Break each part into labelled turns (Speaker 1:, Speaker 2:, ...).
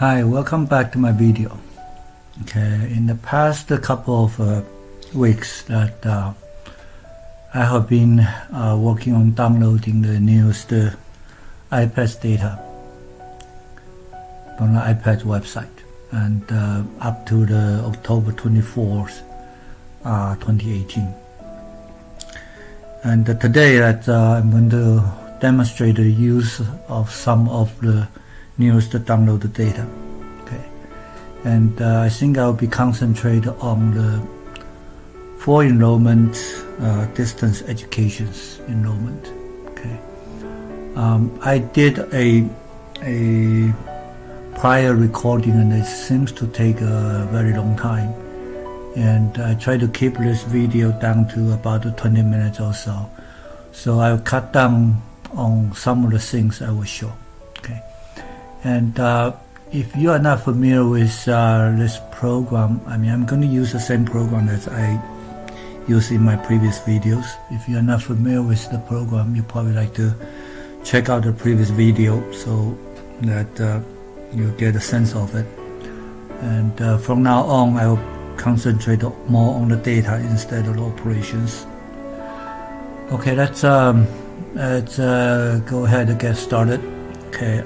Speaker 1: Hi, welcome back to my video. Okay, in the past couple of weeks that I have been working on downloading the newest IPEDS data from the IPEDS website, and up to the October 24th, 2018. And today that I'm going to demonstrate the use of some of the newest downloaded data. Okay, and I think I'll be concentrated on the for enrollment, distance education's enrollment. Okay, I did a prior recording, and it seems to take a very long time, and I try to keep this video down to about 20 minutes or so. So I'll cut down on some of the things I will show. Okay. And if you are not familiar with this program, I'm going to use the same program that I used in my previous videos. If you are not familiar with the program, you probably like to check out the previous video so that you get a sense of it. And from now on, I will concentrate more on the data instead of the operations. Okay, let's go ahead and get started. Okay,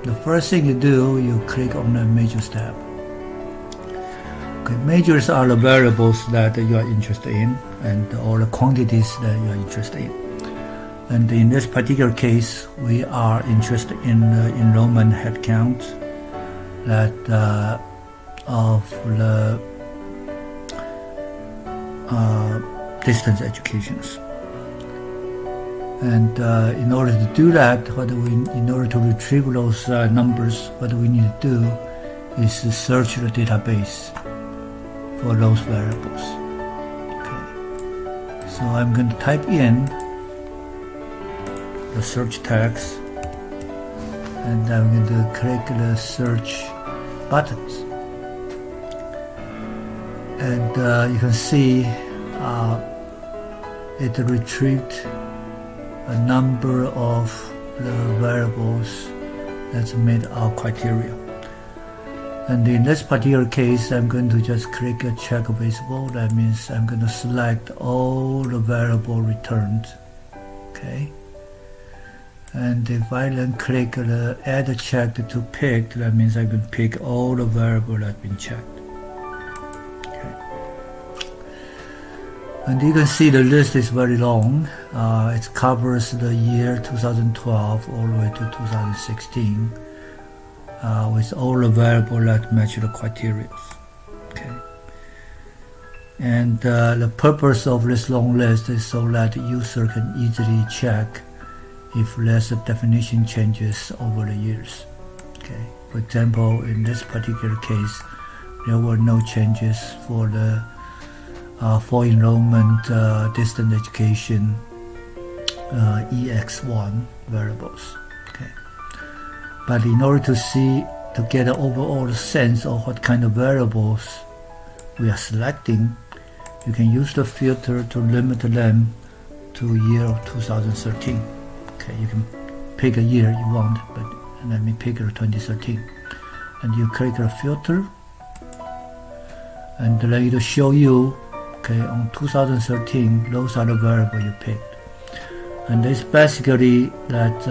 Speaker 1: the first thing you do, you click on the Majors tab. Okay, majors are the variables that you are interested in, and all the quantities that you are interested in. And in this particular case, we are interested in the enrollment headcount that of the distance educations. And in order to do that, in order to retrieve those numbers, what we need to do is to search the database for those variables. Okay, so I'm going to type in the search text, and I'm going to click the search buttons, and you can see it retrieved a number of the variables that's made our criteria. And in this particular case, I'm going to just click a check visible. That means I'm going to select all the variable returned. Okay. And if I then click the add check to pick, that means I can pick all the variables that have been checked. And you can see the list is very long. It covers the year 2012 all the way to 2016 with all the variables that match the criteria. Okay. And the purpose of this long list is so that the user can easily check if there's a definition changes over the years. Okay. For example, in this particular case, there were no changes for the for enrollment distance education EX1 variables. Okay, but in order to get an overall sense of what kind of variables we are selecting, you can use the filter to limit them to year of 2013. Okay, you can pick a year you want, but let me pick 2013, and you click the filter, and then it'll show you. Okay, on 2013, those are the variables you picked, and it's basically that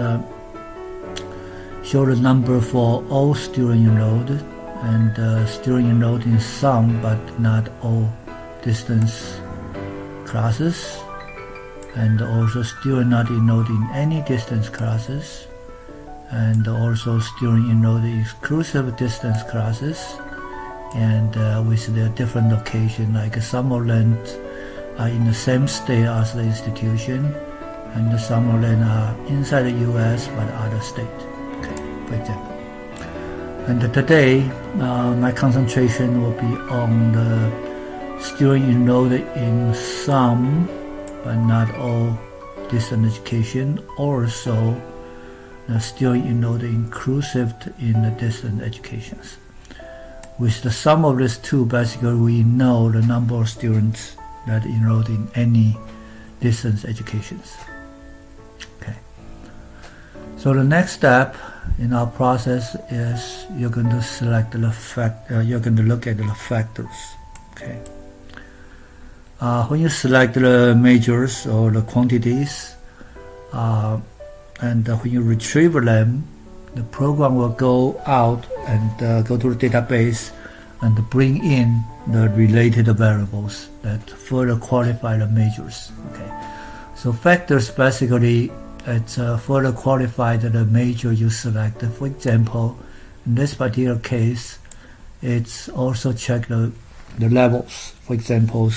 Speaker 1: show the number for all students enrolled, and students enrolled in some but not all distance classes, and also students not enrolled in any distance classes, and also students enrolled in exclusive distance classes, and with their different location, like some of them are in the same state as the institution, and some of them are inside the US but other state. Okay, for example. And today, my concentration will be on the student enrolled in some but not all distance education, also the student enrolled inclusive in the distance educations. With the sum of these two, basically we know the number of students that enrolled in any distance educations. Okay. So the next step in our process is you're going to select the you're going to look at the factors. Okay. When you select the majors or the quantities, and when you retrieve them, the program will go out and go to the database and bring in the related variables that further qualify the majors. Okay. So factors basically it's further qualified the major you selected. For example, in this particular case, it's also check the levels. For example,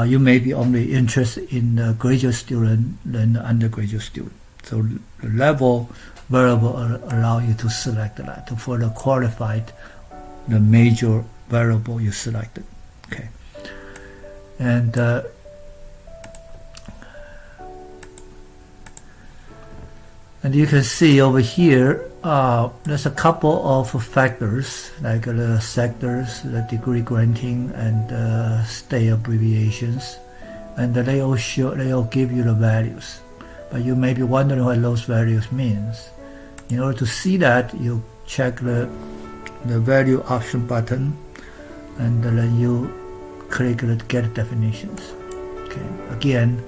Speaker 1: you may be only interested in the graduate student than the undergraduate student. So the level variable allow you to select that to further qualify the major variable you selected. Okay, and you can see over here there's a couple of factors like the sectors, the degree granting, and stay abbreviations, and they all give you the values. But you may be wondering what those values means. In order to see that, you check the value option button, and then you click the get definitions. Okay. Again,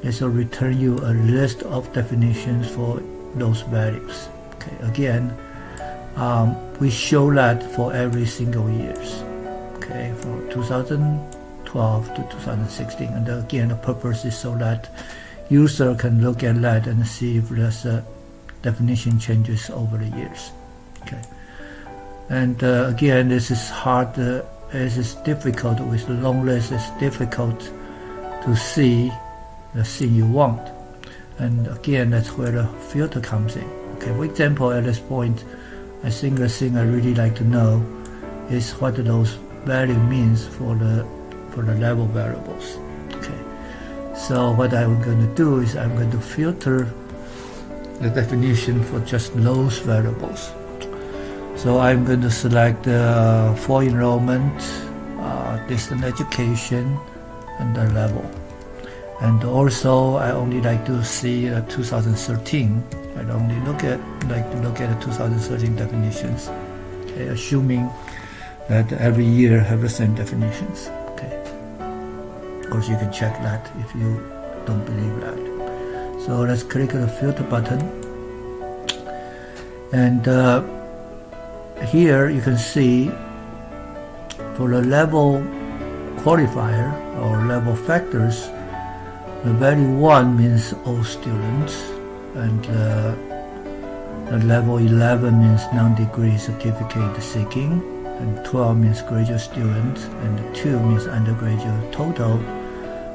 Speaker 1: this will return you a list of definitions for those values. Okay. Again, we show that for every single years. Okay, for 2012 to 2016, and again, the purpose is so that user can look at that and see if there's definition changes over the years. Okay, and again, this is hard. This is difficult with the long list. It's difficult to see the thing you want, and again, that's where the filter comes in. Okay, for example, at this point, I think the thing I really like to know is what those value means for the level variables. Okay, so what I'm going to do is I'm going to filter the definition for just those variables. So I'm going to select for enrollment, distance education, and the level. And also, I only like to see 2013. I only like to look at the 2013 definitions, okay, assuming that every year have the same definitions. Okay. Of course, you can check that if you don't believe that. So let's click the filter button, and here you can see for the level qualifier or level factors, the value 1 means all students, and the level 11 means non-degree certificate seeking, and 12 means graduate students, and 2 means undergraduate total,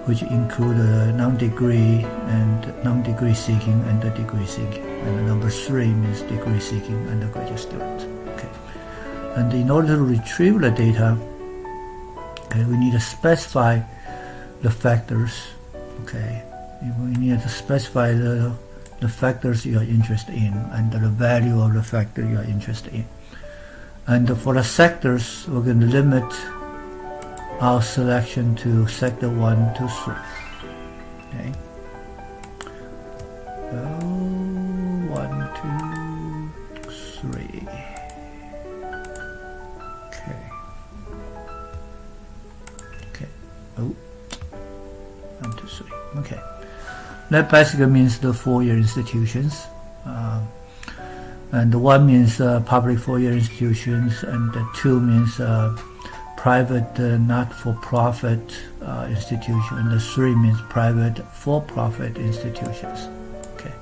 Speaker 1: which include non-degree and non-degree seeking and the degree seeking, and the number 3 means degree seeking undergraduate students. Okay, and in order to retrieve the data, okay, we need to specify the factors. Okay, we need to specify the factors you are interested in and the value of the factor you are interested in. And for the sectors, we're going to limit our selection to sector 1 to 3. Okay. 1, 2, 3. Okay. Okay. Oh. 1, 2, 3. Okay. That basically means the 4-year institutions. And the 1 means public 4-year institutions, and the 2 means private not-for-profit institution, and the 3 means private for-profit institutions. Okay.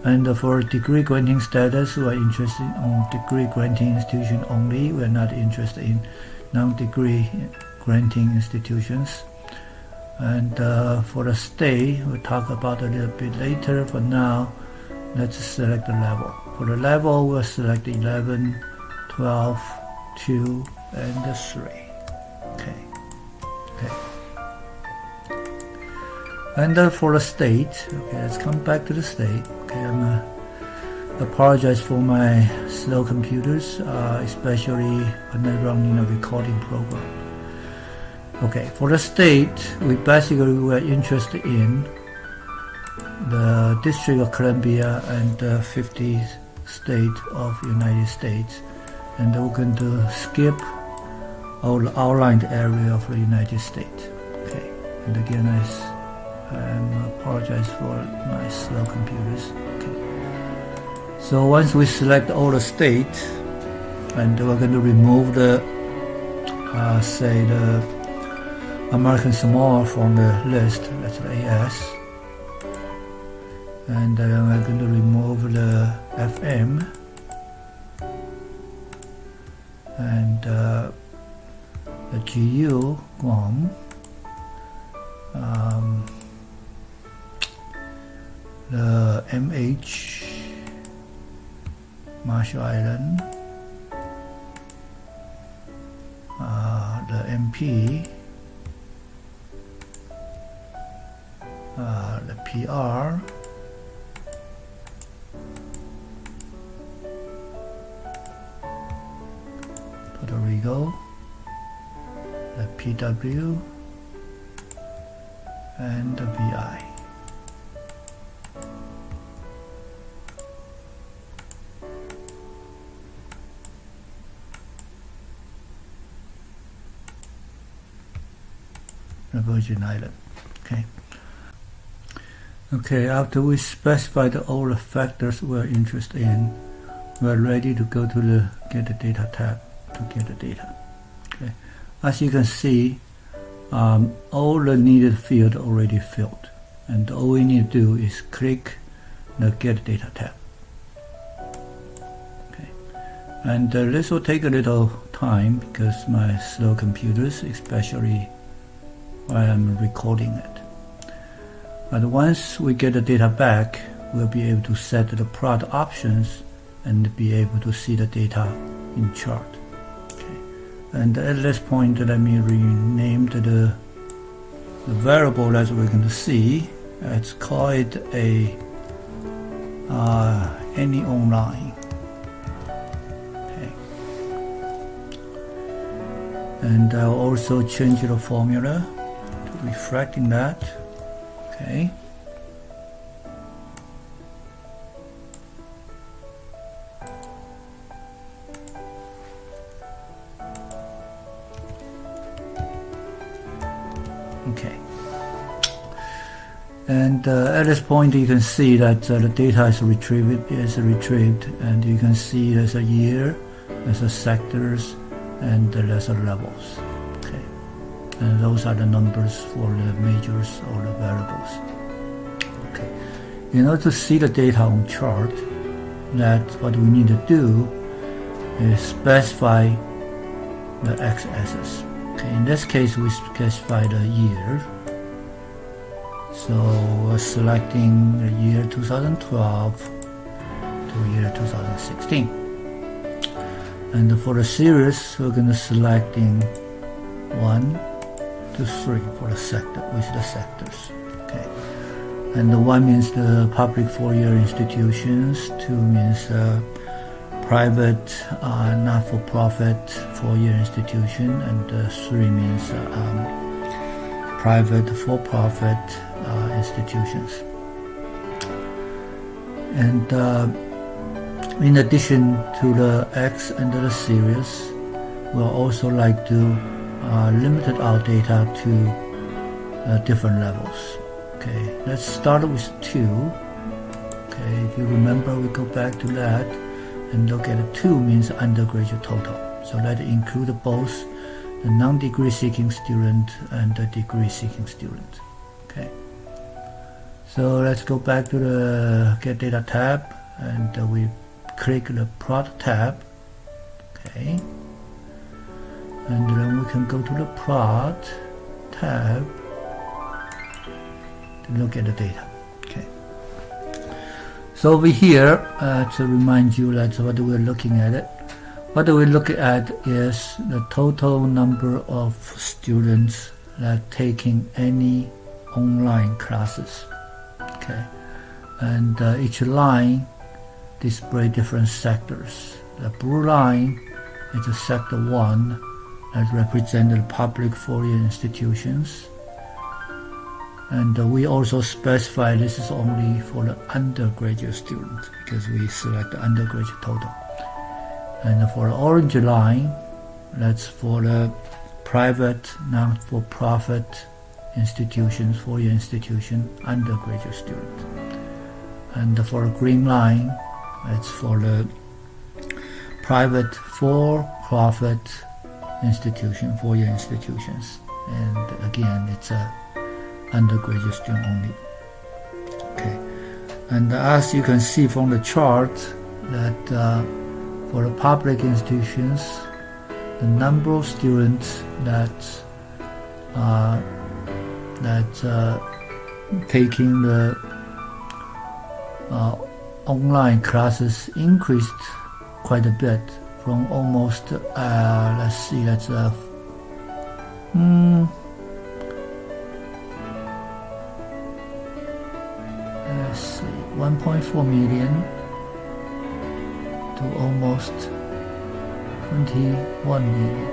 Speaker 1: And for degree granting status, we are interested in degree granting institution only. We are not interested in non-degree granting institutions. And for the stay, we'll talk about a little bit later. For now, let's select the level. For the level, we'll select 11, 12, 2, and 3. Okay. Okay. And for the state, okay, let's come back to the state. Okay, I apologize for my slow computers, especially when I'm running a recording program. Okay, for the state, we basically were interested in the District of Columbia and the 50 state of United States, and we're going to skip all the outlined area of the United States. Okay, and again I apologize for my slow computers. Okay, so once we select all the states, and we're going to remove the say the American Samoa from the list, that's the AS, and we're going to remove the FM and the GU, Guam, the MH, Marshall Island, the MP, the PR, Puerto Rico, the PW, and the VI. The Virgin Island. Okay, after we specified all the factors we're interested in, we're ready to go to the Get the Data tab to get the data. Okay, as you can see, all the needed field already filled, and all we need to do is click the Get Data tab. Okay, and this will take a little time because my slow computers, especially while I'm recording it. But once we get the data back, we'll be able to set the plot options and be able to see the data in chart. Okay. And at this point, let me rename the variable that we're going to see. Let's call it a any online. Okay. And I'll also change the formula to reflecting that. Okay. Okay. And at this point, you can see that the data is retrieved, and you can see there's a year, there's a sectors, and there's a levels. And those are the numbers for the majors or the variables. Okay. In order to see the data on chart, what we need to do is specify the x-axis. Okay. In this case, we specify the year. So we're selecting the year 2012 to year 2016. And for the series, we're going to selecting 1 to 3 for the sector, with the sectors. Okay, and the 1 means the public four-year institutions, 2 means private, not-for-profit four-year institution, and 3 means private for-profit institutions. And in addition to the X and the series, we'll also like to limited our data to different levels. Okay, let's start with 2. Okay, if you remember, we go back to that and look at 2 means undergraduate total. So that include both the non-degree seeking student and the degree seeking student. Okay, so let's go back to the Get Data tab, and we click the Plot tab. Okay. And then we can go to the Plot tab to look at the data. Okay. So over here, to remind you that what we're looking at it, what we look at is the total number of students that taking any online classes. Okay. And each line display different sectors. The blue line is the sector 1. That represent the public four-year institutions, And we also specify this is only for the undergraduate students because we select the undergraduate total. And for the orange line, that's for the private, not-for-profit institutions, four-year institution, undergraduate student. And for the green line, it's for the private, for-profit institution, four-year institutions. And again, it's a undergraduate student only. Okay, and as you can see from the chart that for the public institutions, the number of students that taking the online classes increased quite a bit from almost let's see, that's let's see, 1.4 million to almost 21 million,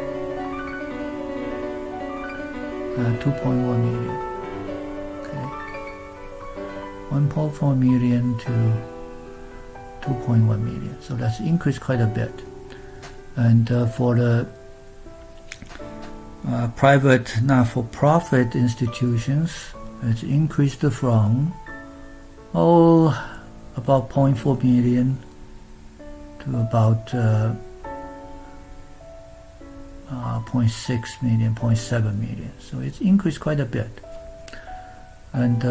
Speaker 1: 2.1 million. Okay, 1.4 million to 2.1 million. So that's increased quite a bit. And for the private, not-for-profit institutions, it's increased from about 0.4 million to about 0.6 million, 0.7 million. So it's increased quite a bit. And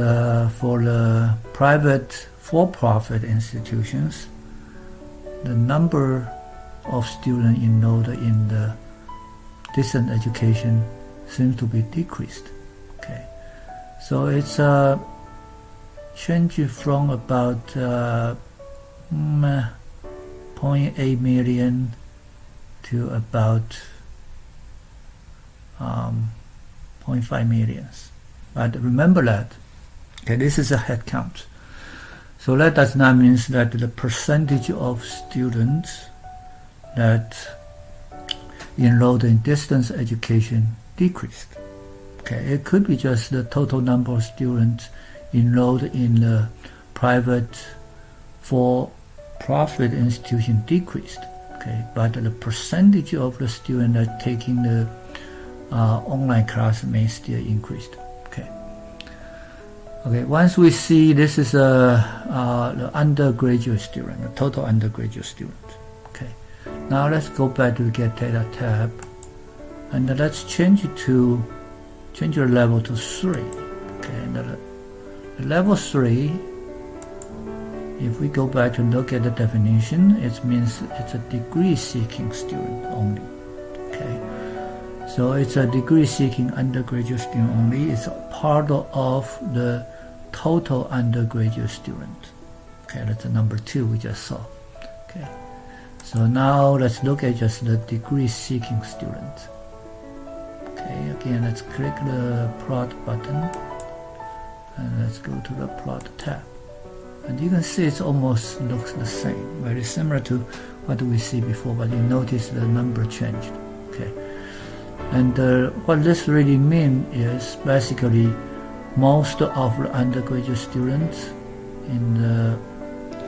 Speaker 1: for the private for-profit institutions, the number of students enrolled in the distance education seems to be decreased. Okay, so it's a change from about 0.8 million to about 0.5 million. But remember that, okay, this is a head count. So that does not mean that the percentage of students that enrolled in distance education decreased. Okay, it could be just the total number of students enrolled in the private for-profit institution decreased. Okay, but the percentage of the students that taking the online class may still increase. Okay, once we see this is the undergraduate student, the total undergraduate student. Okay, now let's go back to the Get Data tab, and let's change your level to 3. Okay, and the level 3, if we go back to look at the definition, it means it's a degree-seeking student only. Okay, so it's a degree-seeking undergraduate student only. It's a part of the total undergraduate student. Okay, that's the number 2 we just saw. Okay, so now let's look at just the degree-seeking student. Okay, again, let's click the plot button, and let's go to the plot tab. And you can see it almost looks the same, very similar to what we see before, but you notice the number changed. Okay, and what this really means is basically most of the undergraduate students in the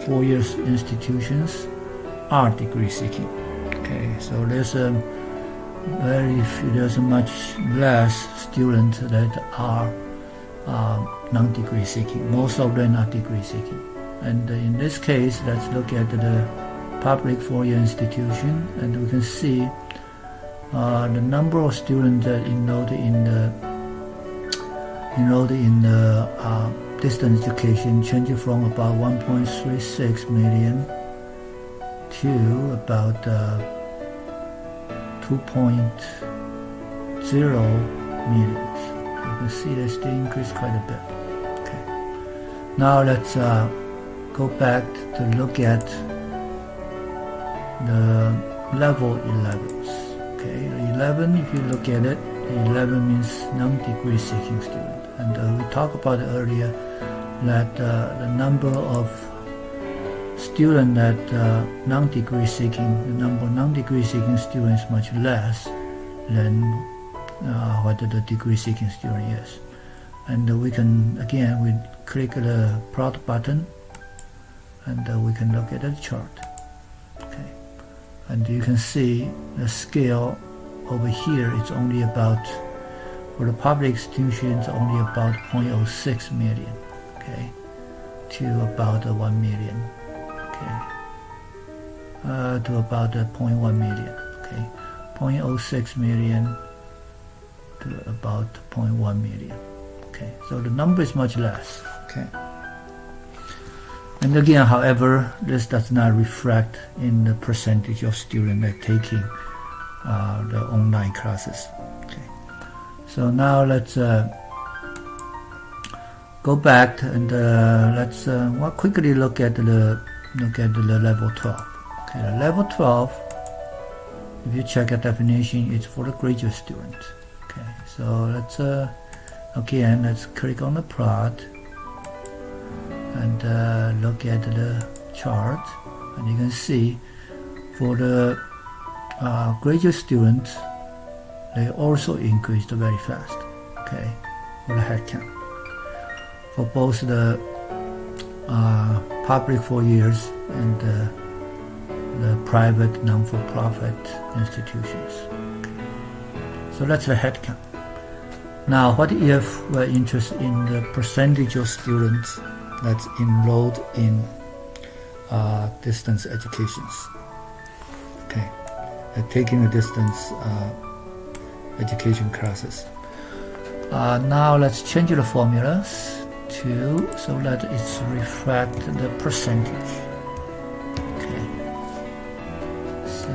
Speaker 1: 4-year institutions are degree seeking. Okay, so there's much less students that are non-degree seeking. Most of them are degree seeking. And in this case, let's look at the public 4-year institution, and we can see the number of students that enrolled in the distance education changed from about 1.36 million to about 2.0 million. You can see they still increased quite a bit. Okay, now let's go back to look at the level 11s. Okay, 11, if you look at it, 11 means non-degree seeking student. And we talked about earlier that the number of students that non-degree seeking, the number of non-degree seeking students is much less than what the degree seeking student is. and we can, again, we click the plot button, and we can look at the chart. Okay, and you can see the scale over here. It's only about, for the public institutions, only about 0.06 million, okay, to about 1 million, okay, to about 0.1 million, okay, 0.06 million to about 0.1 million, okay, so the number is much less, okay. And again, however, this does not reflect in the percentage of students that are taking the online classes. Okay, so now let's go back and let's quickly look at the level 12. Okay, the level 12, if you check a definition, it's for the graduate student. Okay, so let's again, let's click on the plot and look at the chart, and you can see for the graduate students, they also increased very fast, okay, for the headcount for both the public 4 years and the private non-for-profit institutions. Okay. So that's the headcount. Now, what if we're interested in the percentage of students that's enrolled in distance educations? Okay, taking a distance education classes. Now let's change the formulas so that it's reflect the percentage. Okay, so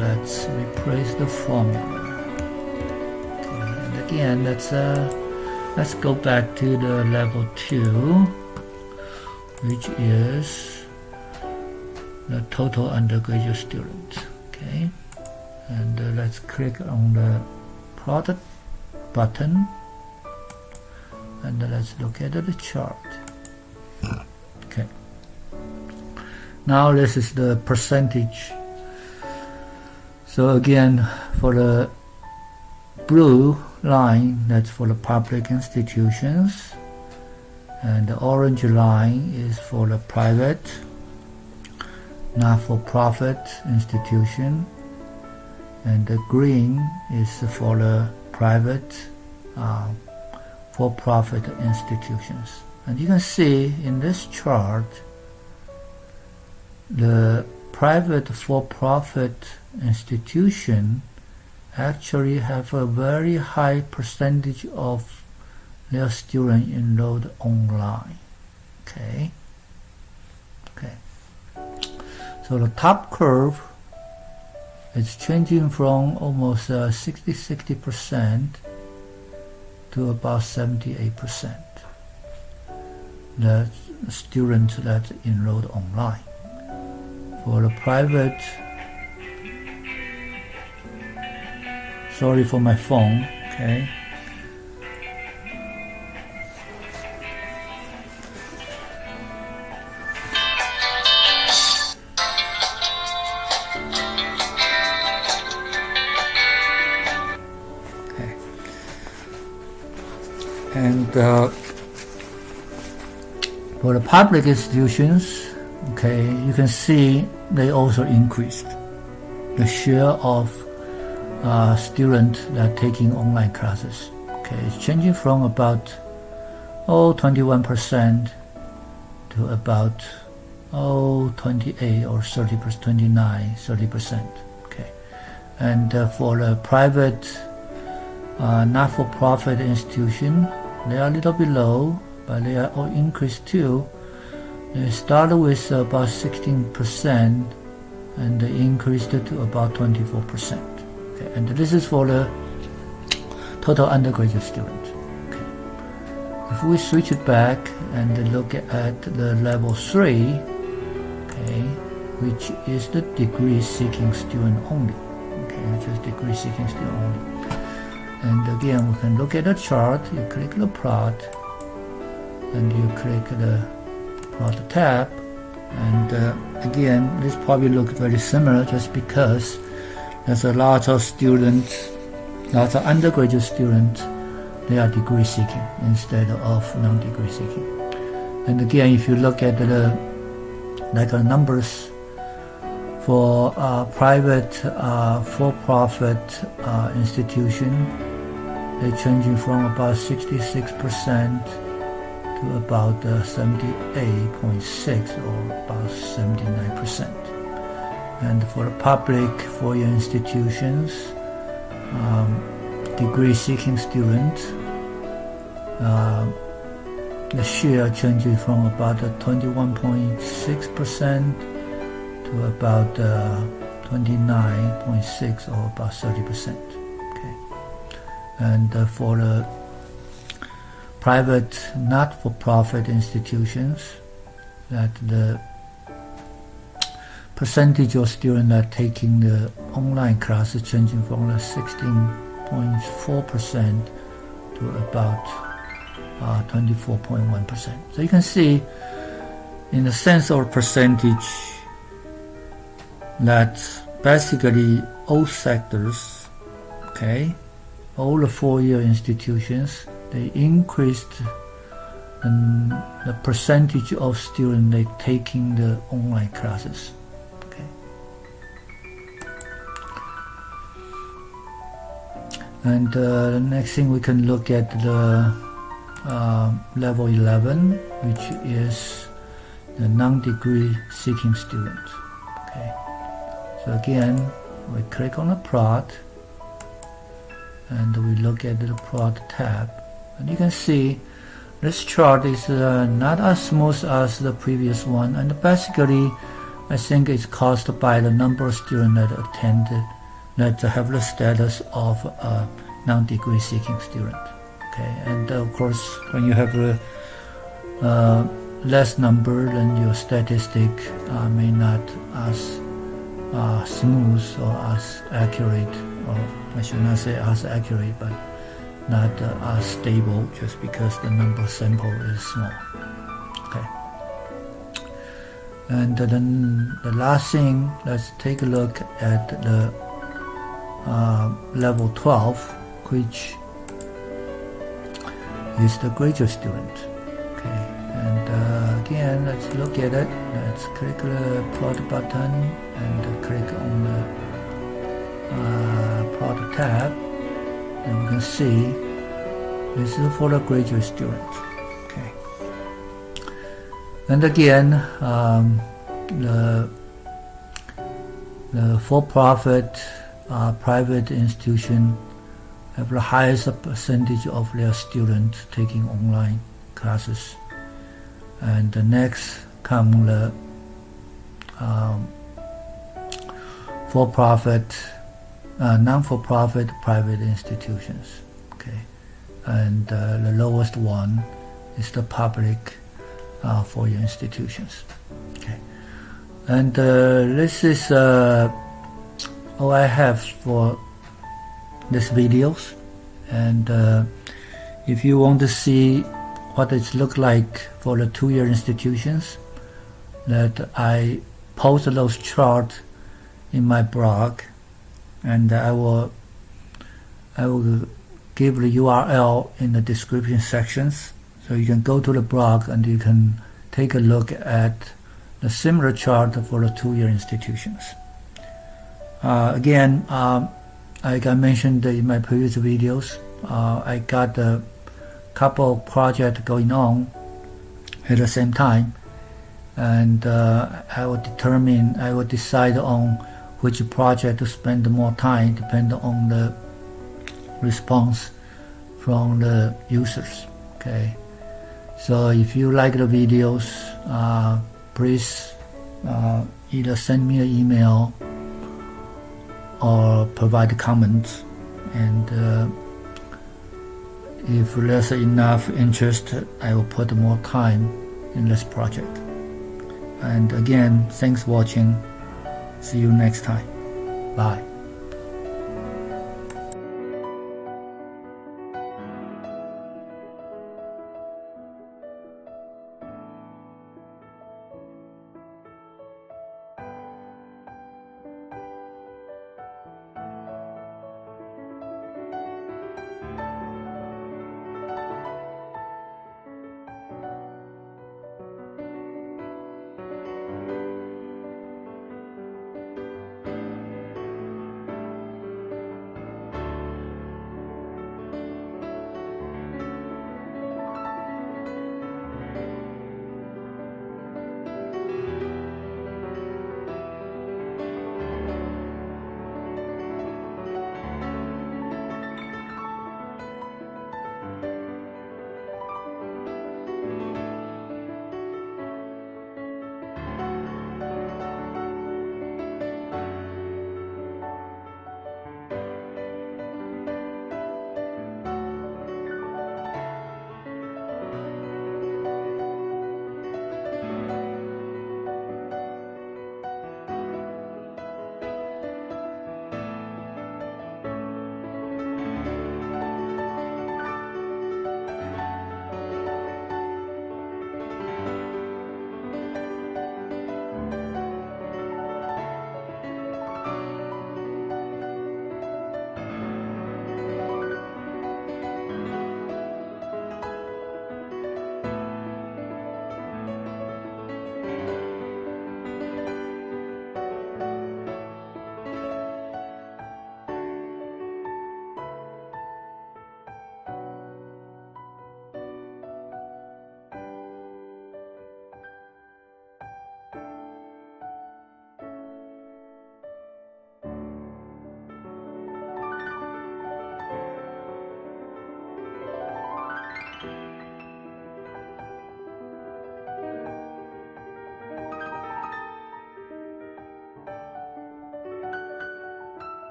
Speaker 1: let's replace the formula. Okay, and again, let's go back to the level 2, which is the total undergraduate students. Okay, and let's click on the product button, and let's look at the chart. Okay, now this is the percentage. So again, for the blue line, that's for the public institutions, and the orange line is for the private not-for-profit institution, and the green is for the private for-profit institutions. And you can see in this chart, the private for-profit institution actually have a very high percentage of their students enrolled online. Okay. So the top curve is changing from almost 60% to about 78%. The students that enrolled online. For the private, sorry for my phone, okay. And for the public institutions, okay, you can see they also increased the share of students that are taking online classes. Okay, it's changing from about 21% to about 28 or 30%, 29, 30%. Okay, and for the private not-for-profit institution, they are a little bit low, but they are all increased too. They started with about 16% and they increased it to about 24%. Okay, and this is for the total undergraduate student. Okay. If we switch it back and look at the level 3, okay, which is the degree-seeking student only. Okay, which is degree-seeking student only. And again, we can look at the chart. You click the plot, and you click the plot tab, and again, this probably looks very similar just because there's a lot of students, lots of undergraduate students they are degree seeking instead of non-degree seeking. And again, if you look at the numbers for private for-profit institution, they're changing from about 66% to about 78.6 or about 79%. And for the public four-year institutions, degree-seeking students, the share changing from about 21.6% to about 29.6 or about 30%. Okay, and for the private not-for-profit institutions, that the percentage of students that are taking the online classes changing from 16.4% to about 24.1%. So you can see, in the sense of percentage, that basically all sectors, okay, all the four-year institutions, they increased the percentage of students they taking the online classes. Okay. And the next thing we can look at the level 11, which is the non-degree seeking students. Okay. So again, we click on the plot and we look at the plot tab, and you can see this chart is not as smooth as the previous one, and basically I think it's caused by the number of students that attended that have the status of a non-degree seeking student. Okay, and of course when you have a less number, then your statistic may not as smooth or as accurate, or I should not say as accurate, but not as stable, just because the number sample is small. Okay. And then the last thing, let's take a look at the level 12, which is the graduate student. Okay. And again, let's look at it. Let's click the plot button and click on the plot tab, and we can see this is for the graduate student. Okay. And again, the for-profit private institution have the highest percentage of their students taking online classes. And the next come the for-profit, non-for-profit private institutions. Okay, and the lowest one is the public four-year institutions. Okay, and this is all I have for this videos. And if you want to see what it looks like for the two-year institutions, that I post those charts in my blog, and I will give the URL in the description sections, so you can go to the blog and you can take a look at the similar chart for the two-year institutions. Again, like I mentioned in my previous videos, I got a couple of projects going on at the same time, and I will decide on which project to spend more time, depending on the response from the users. Okay, so if you like the videos, please either send me an email or provide comments, and if there's enough interest, I will put more time in this project. And again, thanks for watching. See you next time. Bye.